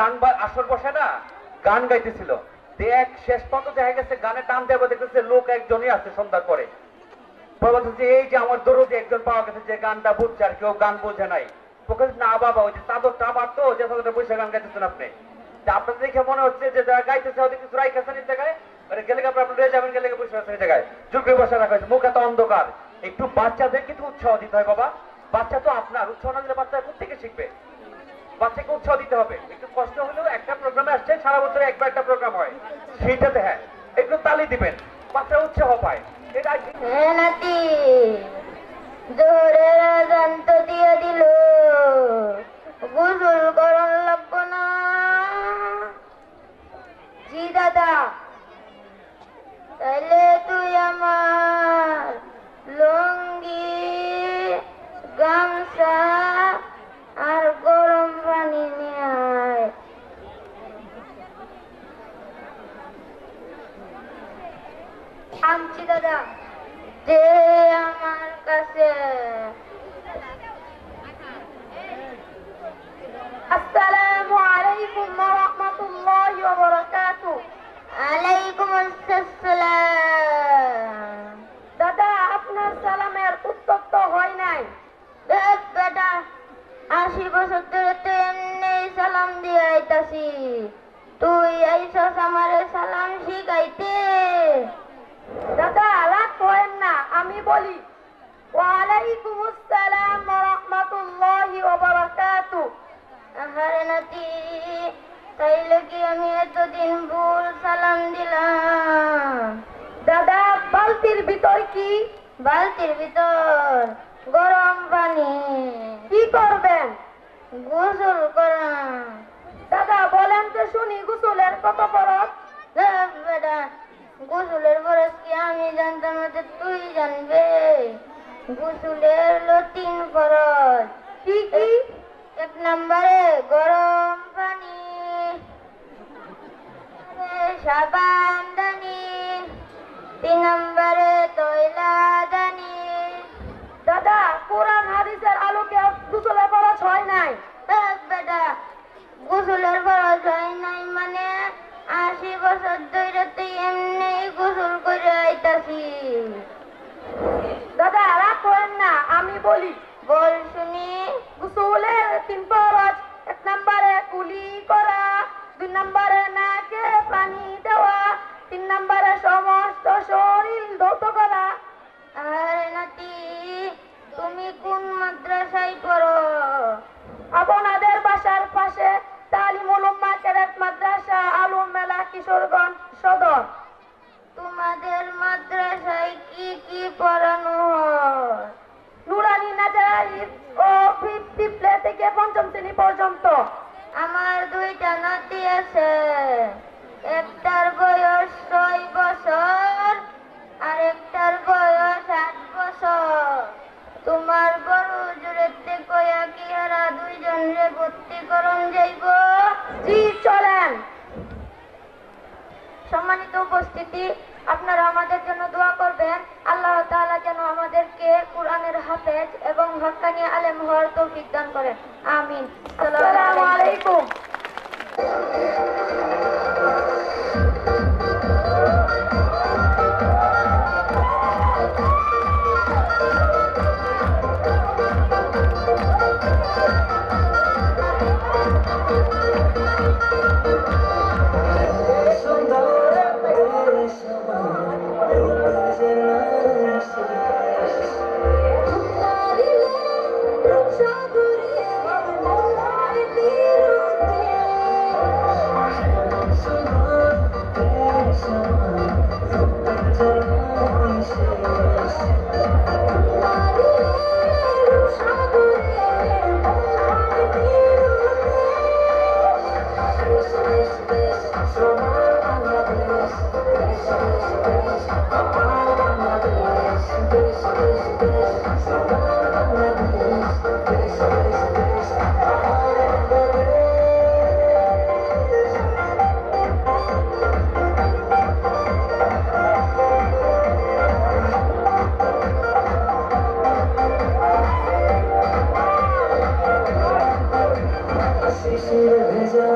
গান আসর বসে না, গান গাইতেছিল, দেখ শেষ পর্যন্ত দেখা গেছে গানে টান দেবো, দেখতেছে লোক একজনই আছে সন্ধ্যার পরে। এই যে আমার দরদি একজন পাওয়া গেছে যে গানটা বুঝছে আর কেউ গান বোঝে নাই। না বাবা, ওই যে চাদরটা আবার তো যে চাদরটা বসে গান গাইতেছেন আপনি, আপনার দেখে মনে হচ্ছে যে যারা গাইতেছে ওদের কিছু রাইখাছেন এই জায়গায়, গেলে আপনি রয়ে যাবেন, গেলে বসে আছেন এই জায়গায় চুপে বসে রাখা হয়েছে, মুখ এত অন্ধকার। একটু বাচ্চাদের কিন্তু উৎসাহ দিতে হয় বাবা, বাচ্চা তো আপনার, উৎসাহ না দিলে বাচ্চা কোথেকে শিখবে? বাচ্চাকে উৎসাহ দিতে হবে। একটু কষ্ট হলেও একটা প্রোগ্রামে আসছে, সারা বছরে একবার একটা প্রোগ্রাম হয়, সেইটাতে হ্যাঁ একটু তালি দিবেন, বাচ্চা উৎসাহ পায়। এটা নাতি জোরের আজান তো দিয়ে দিল, গোসল করন লাগবো না? জি দাদা। তাইলে তুই আমার লুঙ্গি, গামছা আর গরম পানি নিয়ে আয়। আনছি দাদা। যে আমার কাছে। আসসালামু আলাইকুম ওয়া রাহমাতুল্লাহি ওয়া বারাকাতুহু। আলাইকুম আসসালাম। দাদা, আপনার সালামের উত্তর তো হয় নাই। দেখ বেটা, 80 বছর ধরে তো এমনি সালাম দিয়ে আইতাছি, তুই আইসস আমারে সালাম শিখাইতে? দাদা রাগ করেন না, আমি বলি ওয়ালাইকুম আসসালাম ওয়া রাহমাতুল্লাহি ওয়া বারাকাতুহু। আহারে নাতি, তাইলে কি আমি এতদিন ভুল সালাম দিলাম? দাদা, বালতির ভিতর কি? বালতির ভিতর গরম পানি। কি করবেন? গোসল করাম। দাদা বলেন তো শুনি, গোসলের কত ফরজ? বেটা, গোসলের ফরজ কি আমি জানতাম না, তুই জানবে? গোসলের হলো 3 ফরজ। কি কি? 1 নম্বরে গরম পানি, সাবান দানি, 3 নম্বরে তৈলা দানি। দাদা, কোরআন হাদিসের আলোকে গোসলের ফরজ হয় নাই। বেটা, গোসলের ফরজ হয় নাই মানে 80 বছর ধরে তুই এমনি গোসল করে আইতাছি। দাদা রাগ করেন না, আমি বলি। বল শুনি। গোসলের 3 ফরজ। 1 নম্বরে কুলি করা, 2 নম্বরে নাকে পানি দেওয়া, 3 নম্বরে সমস্ত শরীর ধৌত করা। আরে নাতি, তুমি কোন মাদ্রাসায় পড়ো? আপনাদের বাসার পাশে তালিমুল উম্মাহ ক্যাডেট মাদ্রাসা, আলম মেলা, কিশোরগঞ্জ সদর। তোমাদের মাদ্রাসায় কি কি পড়ানো হয়? নুরানি নাজারিফ ও ফিফথ প্লে থেকে 5ম শ্রেণী পর্যন্ত। আমার 2টা নাতি আছে, একটার বয়স 6 বছর আর একটার বয়স 8 বছর। তোমার বড় জোরেতে কয়া কি হারা 2 জনরে ভর্তি করন যাইব? জি চলেন। সম্মানিত উপস্থিতি, আপনারা আমাদের জন্য দোয়া করবেন, আল্লাহ তাআলা যেন আমাদেরকে কোরআনের হাফেজ এবং হক্কানি আলেম হওয়ার তৌফিক দান করেন। আমিন। আসসালামু আলাইকুম। শিশির ভেজা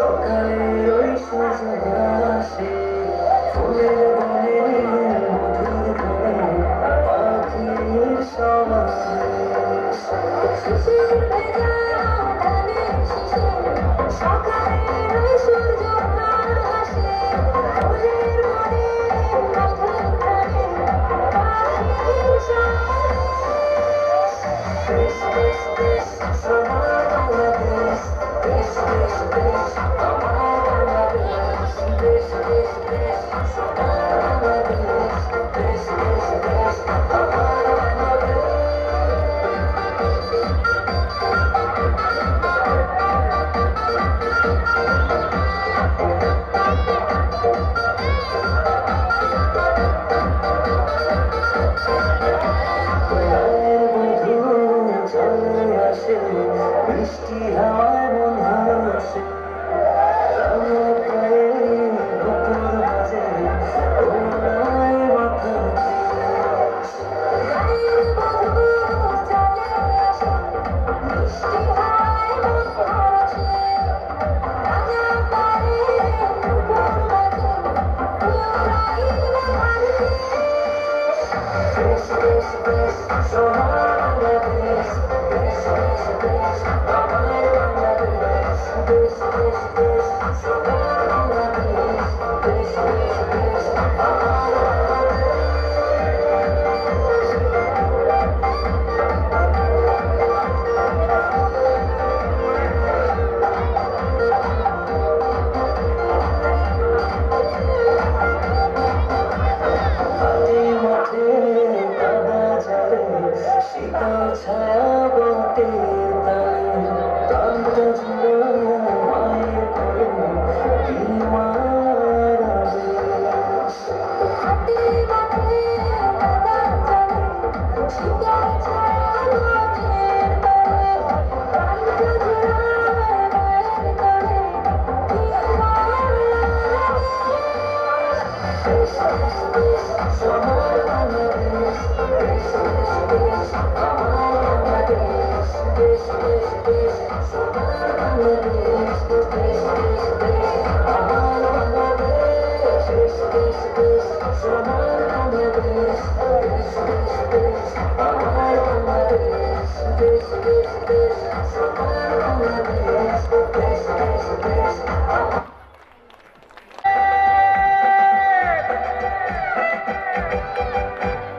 সকালের ওই সূর্য আসে ফুলের বনে মধুর ঘরে পাখির সমাবেশ শিশির ভেজা ধানের শীষে সকালের ওই সূর্য আসে ফুলের বনে মধুর ঘরে পাখির সমাবেশ দেশ দেশ দেশ সোনার বাংলাদেশ দেশ দেশ দেশ আমার বাংলাদেশ দেশ দেশ দেশ সোনার বাংলাদেশ দেশ দেশ দেশ আমার বাংলাদেশ বৃষ্টি হাওয়ায় মন হাসে গোপুর বাজে ওনায় মাথা বৃষ্টি হাওয়ায় মন হাসে রাজা পারে গোপুর বাজে দেশ দেশ দেশ সোনার বাংলাদেশ দেশ দেশ দেশ আমার বাংলাদেশ দেশ দেশ দেশ সোনার বাংলাদেশ দেশ দেশ দেশ আমার বাংলাদেশ শীতল ছায়া বটে তালে প্রাণটা ঝুড়ো মায়ের কোলে কি মারাবে হাতে মাঠে কাদা চলে শীতল ছায়া বটে তালে প্রাণটা ঝুড়ো মায়ের কোলে কি মারাবে দেশ দেশ দেশ সোনার বাংলাদেশ দেশ দেশ দেশ আমার বাংলাদেশ দেশ দেশ দেশ সোনার বাংলাদেশ দেশ দেশ দেশ আমার বাংলাদেশ দেশ দেশ দেশ সোনার বাংলাদেশ দেশ দেশ দেশ আমার বাংলাদেশ দেশ দেশ দেশ সোনার বাংলাদেশ দেশ দেশ দেশ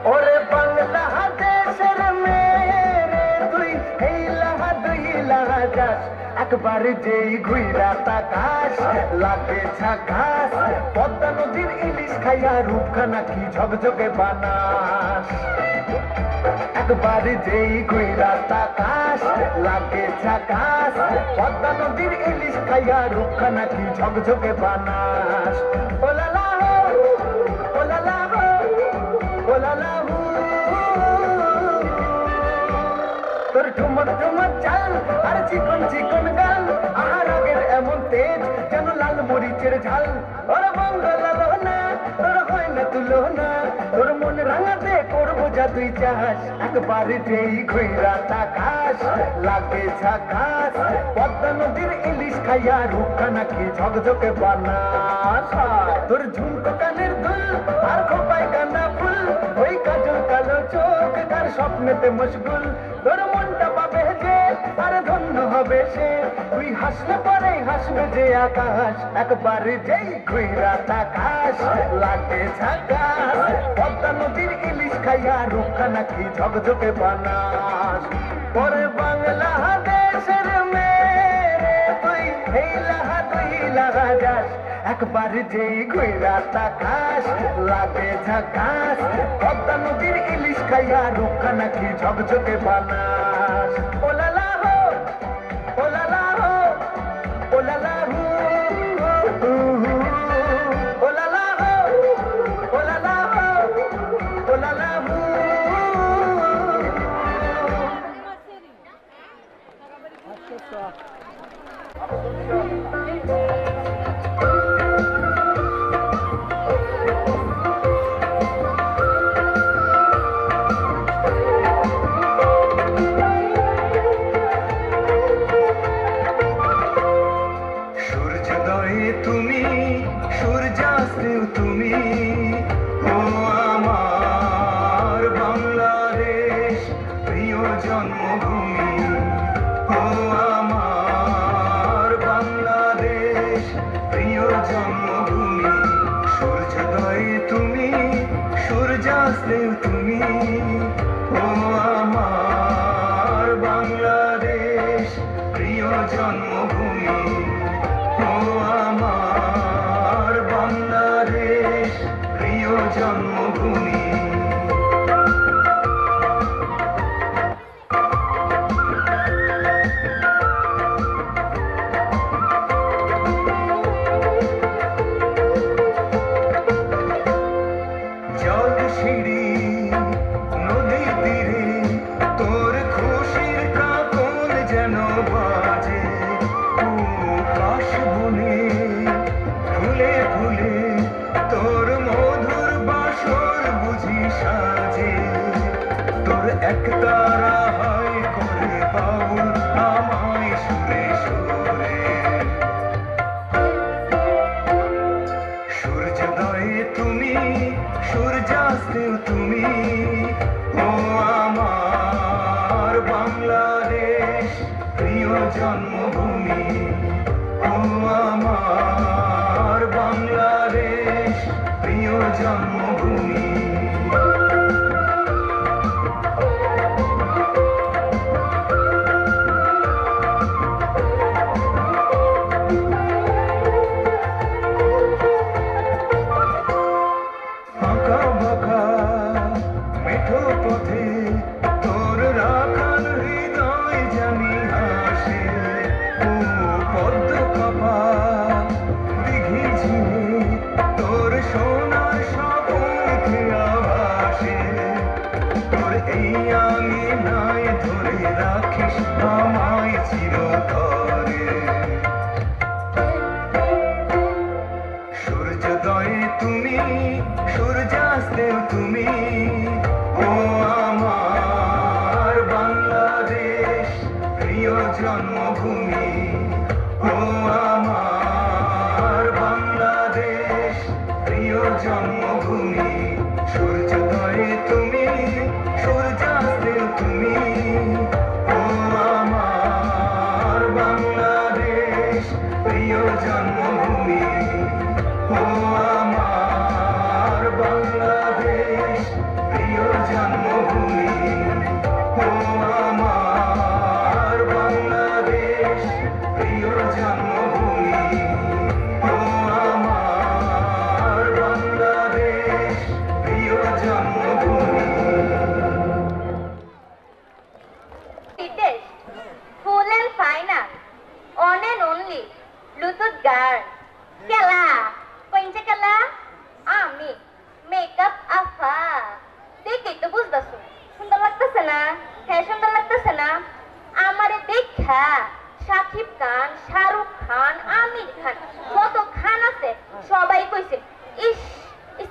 ওরে বাংলাদেশের মেরে তুই এই লাহা দুই লাহা যাস একবার যেই ঘুইরা তাকাস লাগে ঝাকাস পদ্মা নদীর ইলিশ খাইয়া রূপখানা কি ঝকঝকে বানাস একবার যেই ঘুইরা তাকাস লাগে ঝাকাস পদ্মা নদীর ইলিশ খাইয়া রূপখানা কি ঝকঝকে বানাস ওলালা হো ওলালা হো ওলালা হো তোর ঠুমক ঠুমক চাল আর চিকন চিকন গাল আহার আগের এমন তেজ যেন লাল মরিচের ঝাল ওর বঙ্গলালো না তোর হয় না তুলো না তোর মন রাঙাতে করবো যা তুই চাস একবার যেই ঘুইরা তাকাস লাগে ঝাকাস পদ্মা নদীর ইলিশ খাইয়া রূপখানা কি ঝকঝকে বানাস তোর ঝুমকো কানের দুল আর খোপায় কান্না ফুল ওই কাজল কালো চোখ কার স্বপ্নেতে মশগুল তোর মনটা পাবে যে আর ধন্য হবে সে তুই হাসলে পরে হাসবে যে আকাশ একবার যেই ঘুইরা তাকাস লাগে ঝাকাস পদ্মা নদীর ইলিশ খাইয়া রূপখানা কি ঝকঝকে বানাস পরে বাংলাদেশের মেরে তুই এই লাহা দুই লাহা যাস একবার যেই ঘুইরা তাকাস লাগে ঝাকাস পদ্মা নদীর ইলিশ খাইয়া রূপখানা কি ঝকঝকে বানাস ওলালা হো ওলালা হো ওলালা হো ওলালা হো ওলালা হো ওলালা হো সূর্য প্রিয় জন্মভূমি ও আমার বাংলাদেশ প্রিয় জন্মভূমি জল সিঁড়ি নদীর তীরে তোর খুশির কাকন যেন বাজে ও কাশ বনে ফুলে ফুলে তোর মধুর বাসর বুঝি সাজে তোর একতারা হয় করে বাউল আমায় সুরে সুরে সূর্যোদয়ে তুমি সূর্যাস্তেও তুমি ও আমার বাংলাদেশ প্রিয় জন্মভূমি ও আমার বাংলাদেশ প্রিয় জন্মভূমি আঁকা বাঁকা মেঠো পথে তোর রাখাল হৃদয় জানি হাসে ও পদ্ম কাপা দিঘি ঝিলে তোর সোনার স্বপন খেয়া ভাসে তোর এই আঙিনায় ধরে রাখিস আমায় চিরতরে সূর্যোদয়ে তুমি সূর্যাস্তেও তুমি ও আমার বাংলাদেশ প্রিয় জন্মভূমি ও আমার বাংলাদেশ প্রিয় জন্মভূমি সূর্যোদয়ে তুমি সূর্যাস্তেও তুমি ও আমার বাংলাদেশ প্রিয় জন্মভূমি ও আমার বাংলাদেশ প্রিয় জন্মভূমি ও আমার বাংলাদেশ প্রিয় জন্মভূমি ও আমার বাংলাদেশ প্রিয় জন্মভূমি Latest, full and final, on and only, Bluetooth girl. Kela, কোনটা কেলা? আমি মেকআপ আফা। দেখেই তো বুঝতেছো সুন্দর লাগতেছে না? হ্যাঁ সুন্দর লাগতেছে না? আমারে দেখা শাকিব খান, শাহরুখ খান, আমির খান কত খান আছে সবাই কইছে ইস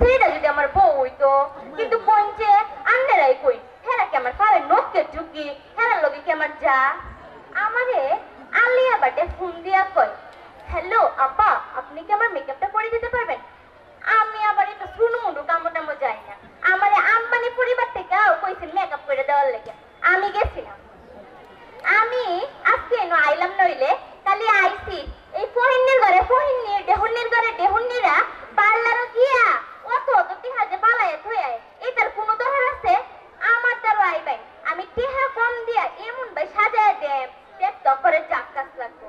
ছেলেটা যদি আমার বউ হইতো কিন্তু পঞ্চে আন্নেরাই কই হেরা কি আমার পায়ে নখকে ঢুকি হেরার লগে কি আমার যা আমারে আলিয়া বাটে ফোন দিয়া কয় হ্যালো আপা আপনি কি আমার মেকআপটা করে দিতে পারবেন আমি আবার একটু শুনু মুন্ডু কামো টামো যাই না আমারে আম্বানি পরিবার থেকে কইছেন মেকআপ করে দেওয়ার লেগে আমি গেছিলাম আমি আজকে এনো আইলাম নইলে কালি আইছি এই ফহিন্নির ঘরে ফহিন্নির দেহুন্নির ঘরে দেহুন্নিরা পার্লারও গিয়া অত অত টিহাজে পালাইয়া থইয়া এটার কোনো দরকার আছে আমার দ্বারা আইবাই আমি টিহা কম দিয়া এমন ভাই সাজায় দেব টেকটক করে চাক্কাস লাগবো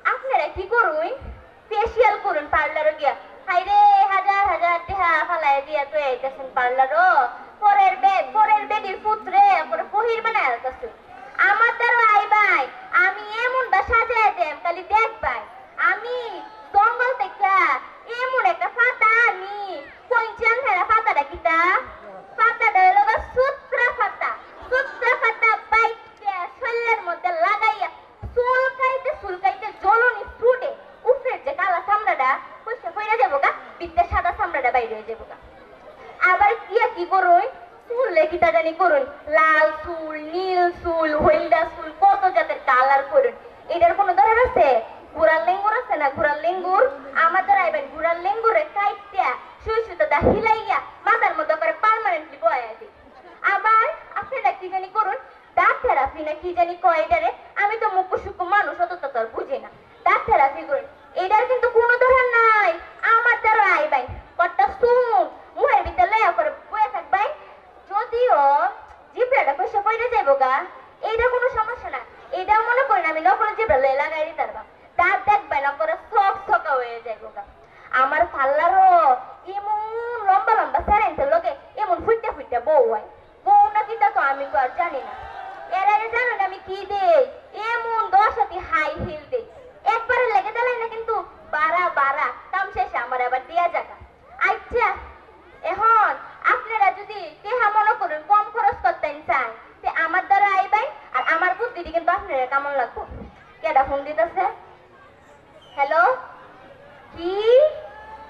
আপনারা কি করুন ফেসিয়াল করুন পার্লারও গিয়া হাইরে হাজার হাজার টিহা ফালাইয়া দিয়া তো এইতেছেন পার্লারও পরের বেডির পুত্রে পরে ফহির বানায় আলতাছে আমার দ্বারা আইবাই আমি এমন বা সাজায় দেব খালি দেখবাই আমি জঙ্গল থেকে এমন একটা ফাতা আনি কইছেন হেরা ফাতাটা কিতা ফাতাটা হলো সূত্রা ফাতা বাইকে শরীরের মধ্যে লাগাইয়া চুলকাইতে জ্বলনি ফুটে উপরের যে কালা চামড়াটা কইছে কইরা যাবো গা বিদ্যা সাদা চামড়াটা বাইরে হয়ে যাবো গা আবার কি করুন চুলে কিতা জানি করুন লাল চুল নীল চুল হলদা চুল কত জাতের কালার করুন এটার কোনো দরকার আছে ঘোড়ার লেঙ্গুর আছে না ঘোড়ার লেঙ্গুর আমাদের আইবেন ঘোড়ার লেঙ্গুরে কাইটা সুই সুতা হিলাইয়া মাথার মধ্যে করে পার্মানেন্টলি বয়া দিই আবার আপনারা কি জানি করুন দাঁত থেরাপি না কি জানি কয় এটারে আমি তো মুখ সুখ মানুষ অত তো বুঝি না দাঁত থেরাপি করুন এটার কিন্তু কোনো দরকার নাই আমার দ্বারা আইবাই কটটা শুন মুহের ভিতরে লয়া করে বয়ে থাকবাই যদিও জিব্রাটা কইসা পয়রা যাইবো গা এইটা কোনো সমস্যা না এটা মনে করেন আমি নকল জিব্রা লয়ে লাগাই দিতার বাপ দাঁত দেখবে না করে সব সকা হয়ে যায় গোটা আমার পাল্লারও এমন লম্বা লম্বা স্যারেন্টের লোকে এমন ফুটতে ফুটতে বউ হয় বউ নাকি তা তো আমি তো আর জানি না এর আগে জানো না আমি কি দেই এমন 10 হাই হিল দেই একবারে লেগে দিলাই না কিন্তু বাড়া বাড়া কাম শেষে আমার আবার দিয়া যাকা আচ্ছা এখন আপনারা যদি কেহা মনে করেন কম খরচ করতেন চান তে আমার দ্বারা আইবেন আর আমার বুদ্ধিটি কিন্তু আপনারা কেমন লাগবো কেডা ফোন দিতেছে হ্যালো কি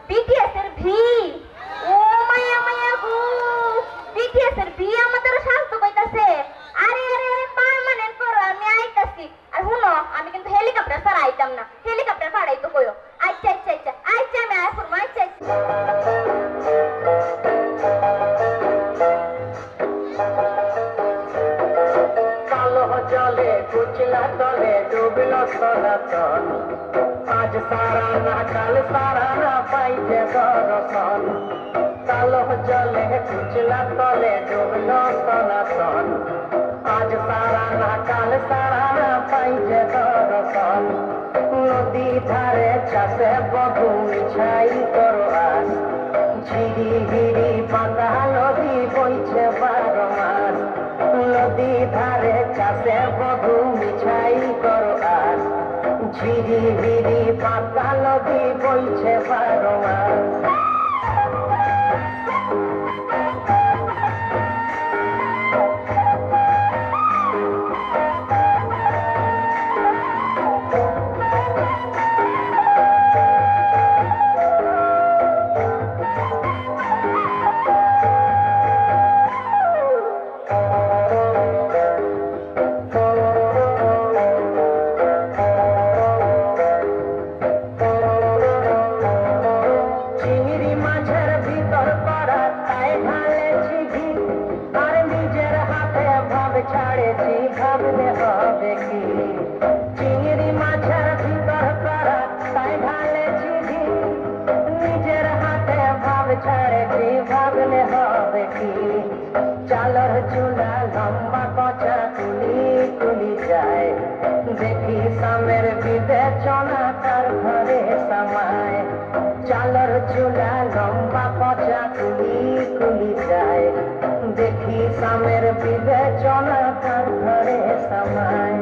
বিটিএস এর ভি ও মায়া মায়া গো বিটিএস এর ভি আমাদের শান্ত কইতাছে আরে আরে আরে পার্মানেন্ট করো আমি আইতাছি আর শুনো আমি কিন্তু হেলিকপ্টার ছাড়া আইতাম না হেলিকপ্টার পাড়াই তো কইও আচ্ছা আচ্ছা আচ্ছা আচ্ছা আমি আই ফরমা আচ্ছা কালো জলে কুচলা তলে ডুবল সনাতন আজ সারা না কাল সারা না পাইছে দর্শন কালো জলে কুচলা তলে ডুবল সনাতন আজ সারা না কাল সারা না পাইছে দর্শন নদী ধারে চাষে বহু মিছাই করো আস ঝিরি হিরি পাতা নদী বইছে 12 মাস নদী ধারে চাষে বহু মিছাই করো আস ঝিরি হিরি পাতা নদী বইছে 12 মাস চালর চুলা লম্বা কচা তুলি তুলি যায় দেখি সামের বিবেচনা তার ঘরে সমায় চালর চুলা লম্বা কচা তুলি তুলি যায় দেখি সামের বিবেচনা তার ঘরে সমায়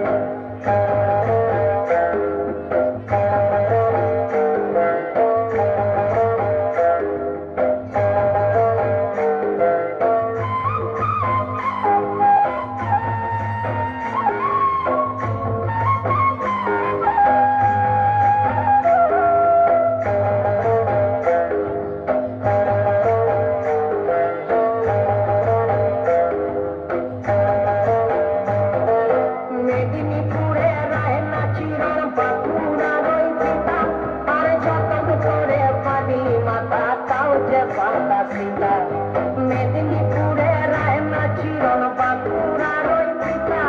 মেদিনীপুরে রায় না চিরন বাঁকুড়ার ওই পিতা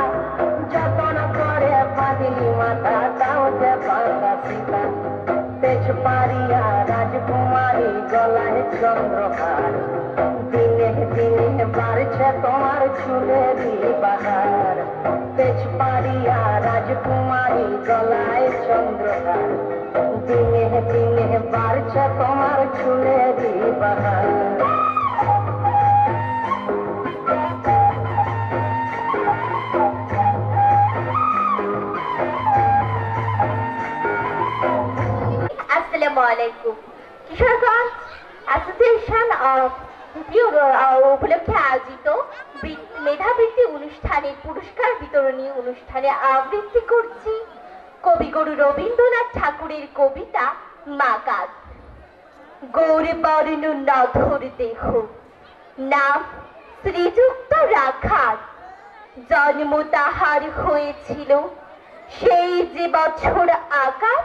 যতন করে পাদিনী মাতা তাও যে পাতা সীতা তেজপাড়িয়া রাজকুমারী গলায় চন্দ্রহার দিনে দিনে বাড়ছে তোমার চুলেরই বাহার তেজপাড়িয়া রাজকুমারী গলায় চন্দ্রহার দিনে দিনে বাড়ছে তোমার চুলেরই বাহার আসসালামুয়ালাইকুম কিশোরগঞ্জ অ্যাসোসিয়েশন অফ উপলক্ষে আয়োজিত মেধাবৃত্তি অনুষ্ঠানে পুরস্কার বিতরণী অনুষ্ঠানে আবৃত্তি করছি কবিগুরু রবীন্দ্রনাথ ঠাকুরের কবিতা মাকাদ। গৌরে বর্ণ নধর দেহ নাম শ্রীযুক্ত রাখার জন্ম তাহার হয়েছিল সেই যে বছর আকার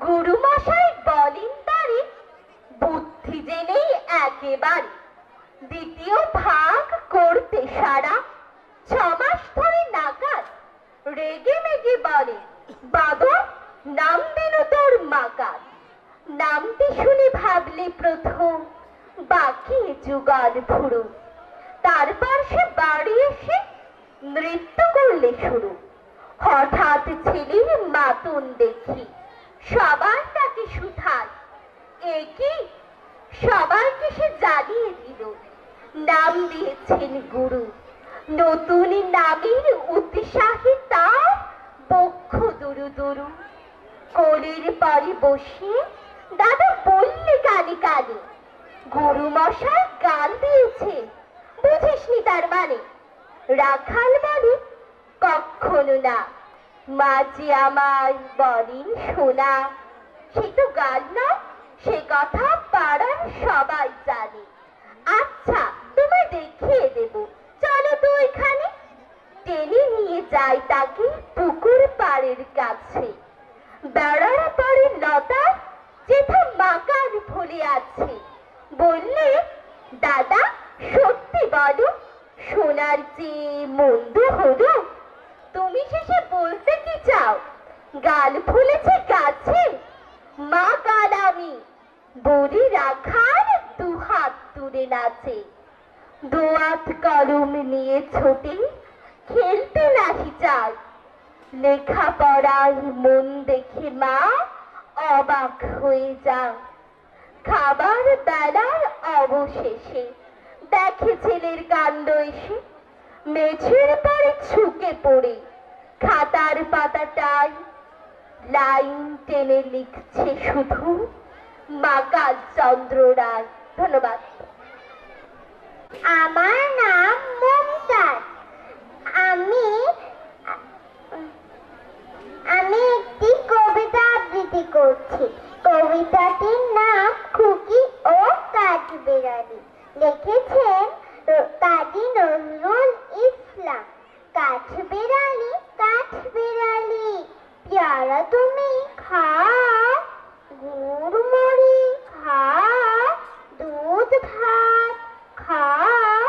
গুরুমশাই বলেন তারে বুদ্ধি জেনেই একেবারে দ্বিতীয় ভাগ করতে সারা 6 মাস ধরে নাকার রেগে মেগে বলে বাদর নাম দিল তোর মাকার। নামটি শুনে ভাবলে প্রথম বাকি যুগাল ভুরু তারপর সে বাড়ি এসে নৃত্য করলে শুরু হঠাৎ ছেলের মাতুন দেখি, সবার তাকে সুথাল। কি সবাইকে সে জানিয়ে দিল, নাম দিয়েছেন গুরু। নতুন নামের উৎসাহে তার বক্ষ দুরু দুরু। কোলের পাড়ে বসে দাদা বললে কানে কানে, গুরু মশাই গান দিয়েছে, বুঝিসনি তার মানে? রাখাল বলে, কখনো না, মাঝে আমার বলেন শোনা। সে তো গান না, সে কথা পাড়ার সবাই জানে। আচ্ছা, তুমি দেখিয়ে দেব, চলো তো এখানে। টেনে নিয়ে যাই তাকে পুকুর পাড়ের কাছে। বেড়ার পরে লতা যেথা মাকান ফুলে আছে। বললে, দাদা সত্যি বলো, সোনার চেয়ে মন্দ হলো? তুমি শেষে বলতে কি চাও, গাল ফুলেছে গাছে? মা গাল আমি বলি, রাখার দুহাত তুলে নাচে। দোয়াত কলম নিয়ে ছোটে, খেলতে নাহি চায়। লেখাপড়ায় মন দেখে মা অবাক হয়ে যায়। খাবার বেলার অবশেষে দেখে ছেলের কাণ্ড এসে, মেঝের পরে ঝুঁকে পড়ে খাতার পাতাটায় লাইন টেনে লিখছে শুধু মাকাল চন্দ্র রায়। ধন্যবাদ। আমার নাম মমতাজ। আমি একটি কবিতা আবৃত্তি করছি। কবিতাটির নাম খুকি ও কাঠবিড়ালি। লিখেছেন কাজী নজরুল ইসলাম। কাঠবিড়ালি কাঠবিড়ালি, পেয়ারা তুমি খাও, গুড় মুড়ি খাও, দুধ ভাত খাও,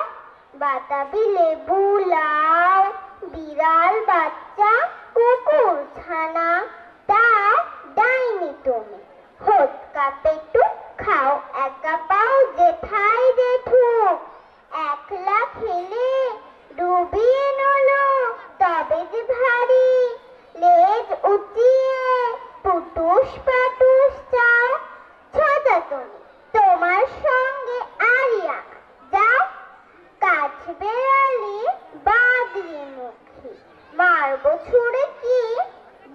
বাতাবি লেবু লাও, বিড়াল বাচ্চা কুকুর ছানা, তা ডাইনি তুমি। হোৎকা পেটুক খাও, একা পাও জেঠাই জেঠুক, একলা খেলে ডুবিয়ে নলো তবে যে ভারী, লেজ উঁচিয়ে পুটুস পাটুস চাও, ছোটা তুমি তোমার সঙ্গে আরিয়া যাও। কাঠবেড়ালি বাদরি মুখী, মারবো ছুড়ে কি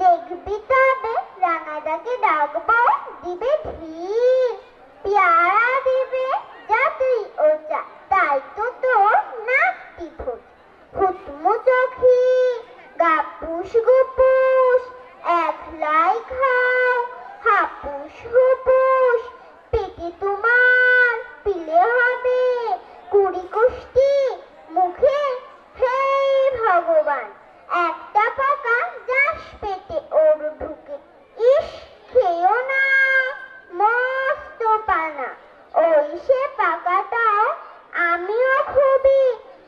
দেখবি তবে, রাঙাটাকে ডাকবো দিবে ধীর, পেয়ারা দিবে যতই ওচা, তাই তো তোর নাকটি ফুট। ফুটমু চোখি গাপুস গুপুস, একলাই খাও হাপুস হুপুস, পেটে তোমার পিলে হবে কুড়ি কুষ্টি মুখে। হেই ভগবান, একটা পাকা যাস পেটে ওর ঢুকে, ইস খেয়েও না, মস্ত পানা। ওই সে পাকাটাও আমিও খুবই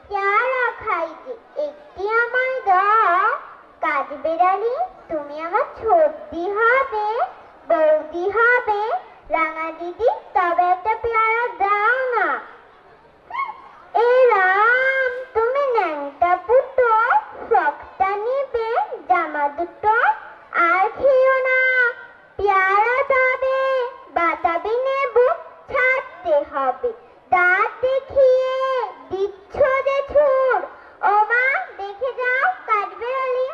পেয়ারা খাই যে, একটি আমায় দাও। কাঠবিড়ালি তুমি আমার ছোটদি হবে, বৌদি হবে, রাঙা দিদি, তবে একটা পেয়ারা দাও না। এ রাম, তুমি ন্যাংটা পুটো, ফ্রকটা নিবে, জামা দুটো আর খেও না, পেয়ারা তবে বাতাবি নেবু ছাড়তে হবে, দাঁত দেখিয়ে দিচ্ছ যে ছুড়। ও মা, দেখে যাও কাঠবিড়ালি,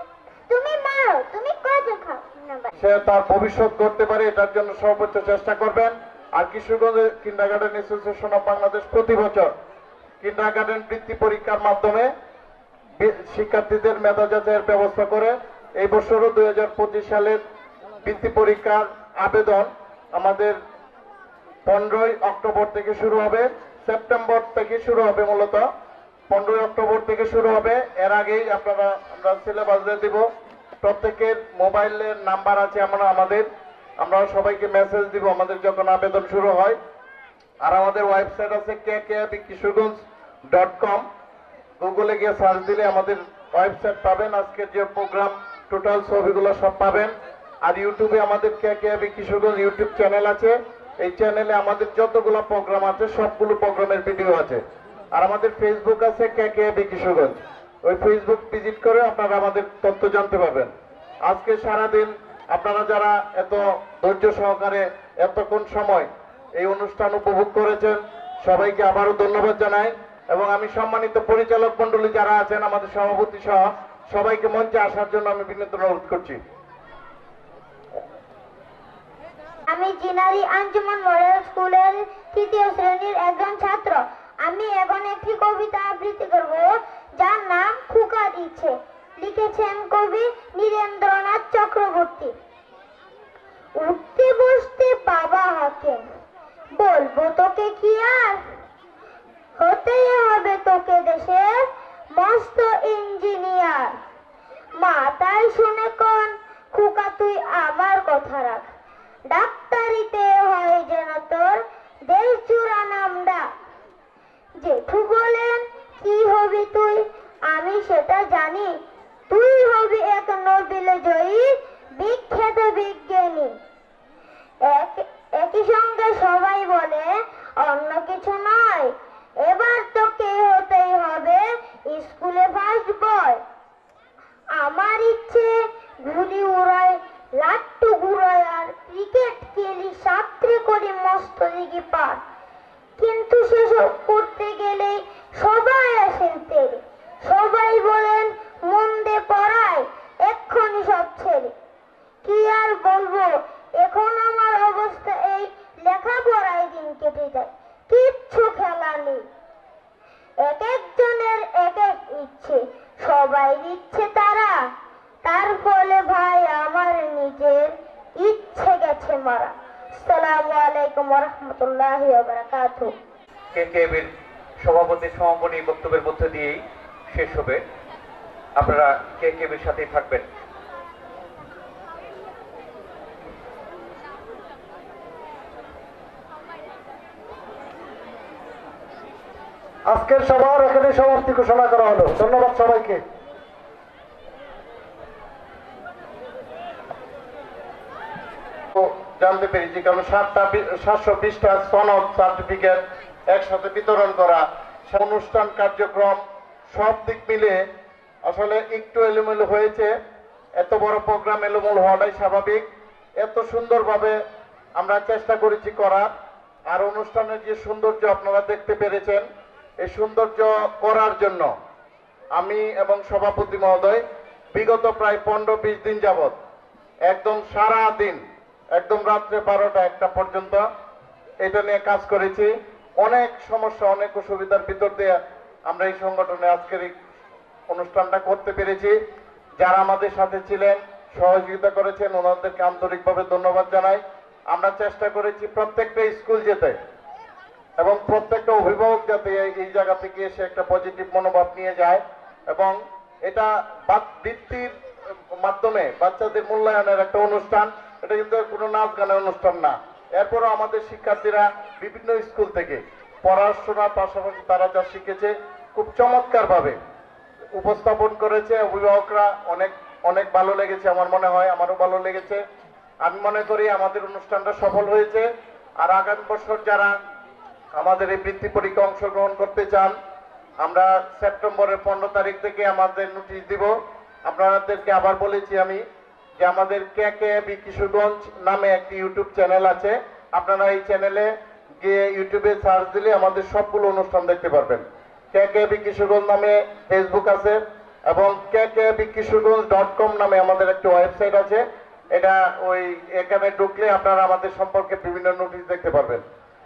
তুমি মারো, তুমি কত খাও। সে তার ভবিষ্যৎ করতে পারে, এটার জন্য সর্বোচ্চ চেষ্টা করবেন। আর কিশোরগঞ্জের কিন্ডারগার্টেন অ্যাসোসিয়েশন অফ বাংলাদেশ প্রতি বছর কিন্ডারগার্টেন বৃত্তি পরীক্ষার মাধ্যমে শিক্ষার্থীদের মেধা যাচাইয়ের ব্যবস্থা করে। এই বছরও 2025 সালের বৃত্তি পরীক্ষার আবেদন আমাদের 15ই অক্টোবর থেকে শুরু হবে, সেপ্টেম্বর থেকে শুরু হবে, মূলত 15ই অক্টোবর থেকে শুরু হবে। এর আগেই আমরা সিলেবাস দিয়ে দিব। প্রত্যেকের মোবাইলের নাম্বার আছে আমরা সবাইকে মেসেজ দিব আমাদের যখন আবেদন শুরু হয়। আর আমাদের ওয়েবসাইট আছে kkabkisurganj.com, গুগলে গিয়ে সার্চ দিলে আমাদের ওয়েবসাইট পাবেন। আজকের যে প্রোগ্রাম টোটাল ছবিগুলো সব পাবেন। আর ইউটিউবে আমাদের kkab কিশোরগঞ্জ ইউটিউব চ্যানেল আছে। এই চ্যানেলে আমাদের যতগুলো প্রোগ্রাম আছে সবগুলো প্রোগ্রামের ভিডিও আছে। আর আমাদের ফেসবুক আছে kkab কিশোরগঞ্জ। ওই ফেসবুক ভিজিট করে আপনারা আমাদের তথ্য জানতে পারবেন। আজকে সারাদিন আপনারা যারা এত ধৈর্য সহকারে এতক্ষণ সময় এই অনুষ্ঠান উপভোগ করেছেন, সবাইকে আবারও ধন্যবাদ জানাই। এবং আমি সম্মানিত পরিচালক মন্ডলী যারা আছেন, আমাদের সভাপতি সহ সবাইকে মঞ্চে আসার জন্য আমি বিনীত অনুরোধ করছি। আমি জিনারি আঞ্জুমান মডেল স্কুলের 3য় শ্রেণীর একজন ছাত্র। আমি এখন একটি কবিতা আবৃত্তি করব, যার নাম খোকার ইচ্ছে। লিখেছেন কবি নীরেন্দ্রনাথ চক্রবর্তী। উঠতে বসতে বাবা হাঁকে, বলবো তোকে কি আর, হতেই হবে তোকে দেশের মস্ত ইঞ্জিনিয়ার। মা তাই শুনে কোন, খোকা তুই আমার কথা রাখ, ডাক্তারিতে হয় যেন তোর দেশ জুড়া নাম ডাক। জেঠু বলেন কি হবি তুই, আমি সেটা জানি, তুই হবি এক নোবেল জয়ী বিখ্যাত বিজ্ঞানী। একই সঙ্গে সবাই বলে অন্য কিছু নয়, এবার তোকে হতেই হবে স্কুলে ফার্স্ট বয়। আমার ইচ্ছে ঘুড়ি উড়ায়, লাট্টু ঘুরায় আর ক্রিকেট খেলি, সাঁতরে করি মস্ত দিকে পার। কিন্তু সেসব করতে গেলেই সবাই আসেন তেরে, সবাই বলেন মন্দে পড়ায় এক্ষুনি সব ছেড়ে। কি আর বলবো, এখন আমার অবস্থা এই, লেখাপড়ায় দিন কেটে যায়, কিচ্ছু খেলা নেই। এক একজনের এক এক ইচ্ছে, সবাই দিচ্ছে তারা, তার ফলে ভাই আমার নিজের ইচ্ছে গেছে মারা। আসসালামু আলাইকুম ওয়া রাহমাতুল্লাহি ওয়া বারাকাতুহু। কেকেবির সভাপতি সমাপনী বক্তব্যের মধ্যে দিয়েই শেষ হবে। আপনারা কেকেবির সাথেই থাকবেন। আজকের সভার এখানে সমাপ্তি ঘোষণা করা হলো। ধন্যবাদ সবাইকে। জানতে পেরেছি, কারণ 720টা সনদ সার্টিফিকেট একসাথে বিতরণ করা, অনুষ্ঠান কার্যক্রম সব দিক মিলে আসলে একটু এলোমেলো হয়েছে। এত বড় প্রোগ্রাম এলোমেলো হওয়াটাই স্বাভাবিক। এত সুন্দরভাবে আমরা চেষ্টা করেছি করার, আর অনুষ্ঠানের যে সৌন্দর্য আপনারা দেখতে পেরেছেন, এই সৌন্দর্য করার জন্য আমি এবং সভাপতি মহোদয় বিগত প্রায় 15-20 দিন যাবৎ একদম সারা দিন, একদম রাত্রে 12টা-1টা পর্যন্ত এটা নিয়ে কাজ করেছি। অনেক সমস্যা, অনেক অসুবিধার ভিতর দিয়ে আমরা এই সংগঠনে আজকের এই অনুষ্ঠানটা করতে পেরেছি। যারা আমাদের সাথে ছিলেন, সহযোগিতা করেছেন, ওনাদেরকে আন্তরিকভাবে ধন্যবাদ জানাই। আমরা চেষ্টা করেছি প্রত্যেকটা স্কুল যেতে এবং প্রত্যেকটা অভিভাবক যাতে এই জায়গা থেকে এসে একটা পজিটিভ মনোভাব নিয়ে যায়, এবং এটা বৃত্তির মাধ্যমে বাচ্চাদের মূল্যায়নের একটা অনুষ্ঠান। এটা কিন্তু কোনো নাচ গানের অনুষ্ঠান না। এরপরও আমাদের শিক্ষার্থীরা বিভিন্ন স্কুল থেকে পড়াশোনার পাশাপাশি তারা যা শিখেছে খুব চমৎকার ভাবে উপস্থাপন করেছে। অভিভাবকরা অনেক অনেক ভালো লেগেছে, আমার মনে হয় আমারও ভালো লেগেছে। আমি মনে করি আমাদের অনুষ্ঠানটা সফল হয়েছে। আর আগামী বছর যারা আমাদের এই বৃত্তি পরীক্ষা অংশগ্রহণ করতে চান, আমরা সেপ্টেম্বরের 15 তারিখ থেকে আমাদের নোটিশ দিব। আপনাদেরকে আবার বলেছি আমি যে আমাদের কেকেবি কিশোরগঞ্জ নামে একটি ইউটিউব চ্যানেল আছে। আপনারা এই চ্যানেলে গিয়ে ইউটিউবে সার্চ দিলে আমাদের সবগুলো অনুষ্ঠান দেখতে পারবেন। কেকেবি কিশোরগঞ্জ নামে ফেসবুক আছে এবং kkbkishorganj.com নামে আমাদের একটা ওয়েবসাইট আছে। এটা এখানে ঢুকলে আপনারা আমাদের সম্পর্কে বিভিন্ন নোটিশ দেখতে পারবেন।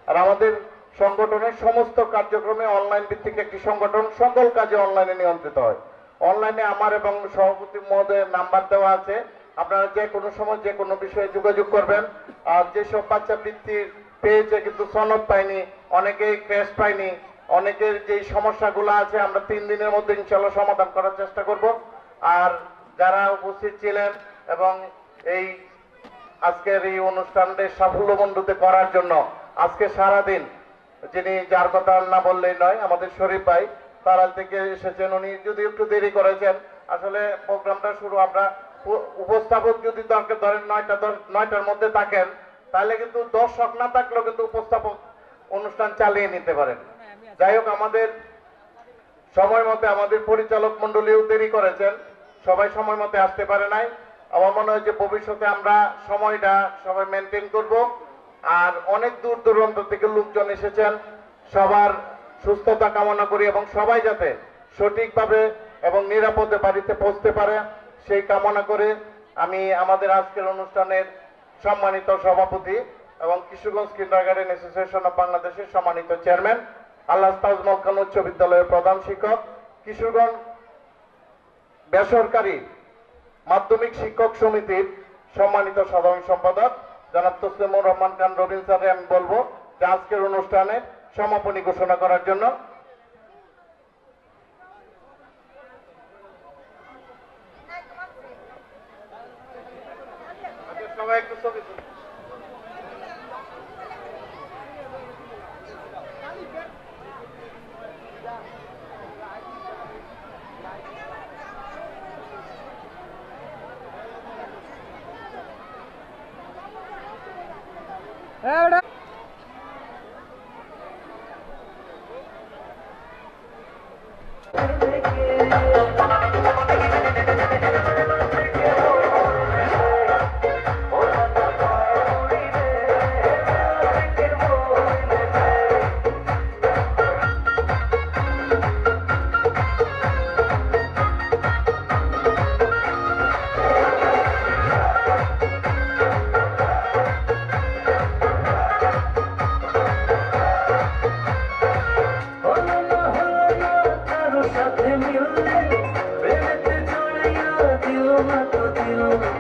আর আমাদের সংগঠনের সমস্ত কার্যক্রমে অনলাইন ভিত্তিক একটি সংগঠন, সকল কাজে অনলাইনে নিয়ন্ত্রিত হয়। অনলাইনে আমার এবং সভাপতি মহোদয়ের নাম্বার দেওয়া আছে, আপনারা যে কোনো সময় যে কোনো বিষয়ে যোগাযোগ করবেন। আর যেসব বাচ্চা বৃত্তি পেয়েছে কিন্তু সনদ পায়নি, অনেকেই ক্র্যাশ পায়নি, অনেকের যেই সমস্যাগুলো আছে আমরা 3 দিনের মধ্যে ইনশাআল্লাহ সমাধান করার চেষ্টা করব। আর যারা উপস্থিত ছিলেন এবং এই আজকের এই অনুষ্ঠানটি সাফল্যমণ্ডিত করার জন্য আজকে সারাদিন যিনি, যার কথা না বললেই নয়, আমাদের শরীফ ভাই তারা থেকে এসেছেন। উনি যদি একটু দেরি করেছেন, আসলে প্রোগ্রামটা শুরু, আমরা উপস্থাপক যদি দরকার ধরেন 9টার মধ্যে থাকেন, তাহলে কিন্তু দর্শক না থাকলেও কিন্তু উপস্থাপক অনুষ্ঠান চালিয়ে নিতে পারেন। যাই হোক, আমাদের সময় মতো আমাদের পরিচালক মন্ডলীও দেরি করেছেন, সবাই সময় মতো আসতে পারে নাই। আমার মনে হয় যে ভবিষ্যতে আমরা সময়টা সবাই মেনটেন করব। আর অনেক দূর দূরান্ত থেকে লোকজন এসেছেন, সবার সুস্থতা কামনা করি এবং সবাই যাতে সঠিকভাবে এবং নিরাপদে বাড়িতে পৌঁছতে পারে সেই কামনা করে আমি আমাদের আজকের অনুষ্ঠানের সম্মানিত সভাপতি এবং কিশোরগঞ্জ কিন্ডারগার্টেন অ্যাসোসিয়েশন অফ বাংলাদেশের সম্মানিত চেয়ারম্যান, আল্লাহ তাজমহল খান উচ্চ বিদ্যালয়ের প্রধান শিক্ষক, কিশোরগঞ্জ বেসরকারি মাধ্যমিক শিক্ষক সমিতির সম্মানিত সাধারণ সম্পাদক জনাব তসলিমুর রহমান খান রবিন স্যারকে আমি বলবো যে আজকের অনুষ্ঠানে সমাপনী ঘোষণা করার জন্য। সবাই একটু ছবি তুলুন। সাথে মিললে প্রেমেতে জড়াইয়া দিল না তো দিল না